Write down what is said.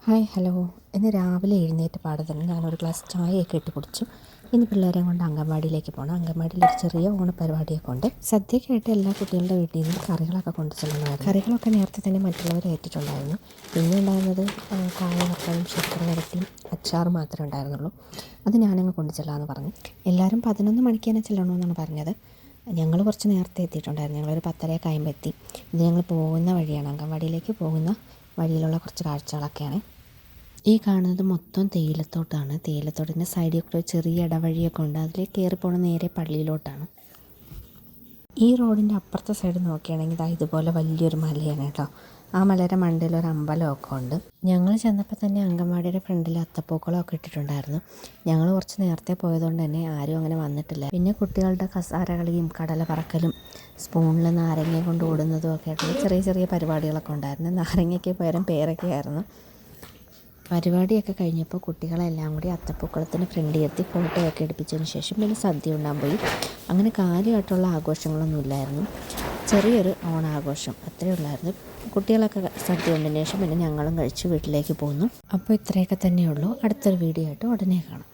Hi hello. ഇന്ന് രാവിലെ എഴുന്നേറ്റ് പാടെ തന്നെ ഞാനൊരു ഗ്ലാസ് ചായയൊക്കെ ഇട്ട് കുടിച്ചു. ഇനി പിള്ളേരെ കൊണ്ട് അംഗൻവാടിയിലേക്ക് പോകണം. അംഗൻവാടിയിൽ ഒരു ചെറിയ ഓണപരിപാടിയൊക്കെ ഉണ്ട്. സദ്യക്കായിട്ട് എല്ലാ കുട്ടികളുടെ വീട്ടിൽ നിന്നും കറികളൊക്കെ കൊണ്ടു ചെല്ലുന്നതായിരുന്നു. കറികളൊക്കെ നേരത്തെ തന്നെ മറ്റുള്ളവർ ഏറ്റിട്ടുണ്ടായിരുന്നു. പിന്നെ ഉണ്ടായിരുന്നത് കായ വറുത്തതും ശർക്കര വരട്ടിയും അച്ചാറും മാത്രമേ ഉണ്ടായിരുന്നുള്ളൂ. അത് ഞാനങ്ങ് കൊണ്ടു ചെല്ലാമെന്ന് പറഞ്ഞു. എല്ലാവരും 11 മണിക്ക് തന്നെ ചെല്ലണമെന്നാണ് പറഞ്ഞത്. ഞങ്ങൾ കുറച്ച് നേരത്തെ എത്തിയിട്ടുണ്ടായിരുന്നു. ഞങ്ങളൊരു 10:30 ആകുമ്പോൾ എത്തി. ഇത് ഞങ്ങൾ പോകുന്ന വഴിയാണ്, അംഗൻവാടിയിലേക്ക് പോകുന്ന വഴിയിലുള്ള കുറച്ച് കാഴ്ചകളൊക്കെയാണ്. ഈ കാണുന്നത് മൊത്തം തേയിലത്തോട്ടാണ്. തേയിലത്തോട്ടിൻ്റെ സൈഡിൽ കൂടെ ചെറിയ ഇടവഴിയൊക്കെ ഉണ്ട്. അതിലേക്ക് കയറിപ്പോണ നേരെ പള്ളിയിലോട്ടാണ്. ഈ റോഡിൻ്റെ അപ്പുറത്തെ സൈഡ് നോക്കുകയാണെങ്കിൽ ഇതുപോലെ വലിയൊരു മലയാണ് കേട്ടോ. ആ മലയുടെ മണ്ടയിൽ ഒരു അമ്പലമൊക്കെ ഉണ്ട്. ഞങ്ങൾ ചെന്നപ്പോൾ തന്നെ അംഗൻവാടിയുടെ ഫ്രണ്ടിൽ അത്തപ്പൂക്കളമൊക്കെ ഇട്ടിട്ടുണ്ടായിരുന്നു. ഞങ്ങൾ കുറച്ച് നേരത്തെ പോയതുകൊണ്ട് തന്നെ ആരും അങ്ങനെ വന്നിട്ടില്ല. പിന്നെ കുട്ടികളുടെ കസാര കളിയും കടല പറക്കലും സ്പൂണിൽ നാരങ്ങ കൊണ്ട് ഓടുന്നതും ഒക്കെ ആയിട്ടുള്ള ചെറിയ ചെറിയ പരിപാടികളൊക്കെ ഉണ്ടായിരുന്നു. നാരങ്ങയ്ക്ക് പകരം പേരൊക്കെയായിരുന്നു. പരിപാടിയൊക്കെ കഴിഞ്ഞപ്പോൾ കുട്ടികളെല്ലാം കൂടി അത്തപ്പൂക്കളത്തിന് ഫ്രണ്ടിൽ എത്തി ഫോട്ടോയൊക്കെ എടുപ്പിച്ചതിന് ശേഷം പിന്നെ സദ്യ ഉണ്ടാകാൻ പോയി. അങ്ങനെ കാര്യമായിട്ടുള്ള ആഘോഷങ്ങളൊന്നും ഇല്ലായിരുന്നു. ചെറിയൊരു ഓണാഘോഷം അത്രയേ ഉള്ളായിരുന്നു. കുട്ടികളൊക്കെ സദ്യ ഉണ്ടതിന് ശേഷം പിന്നെ ഞങ്ങളും കഴിച്ച് വീട്ടിലേക്ക് പോന്നു. അപ്പോൾ ഇത്രയൊക്കെ തന്നെയുള്ളൂ. അടുത്തൊരു വീഡിയോ ആയിട്ട് ഉടനെ കാണാം.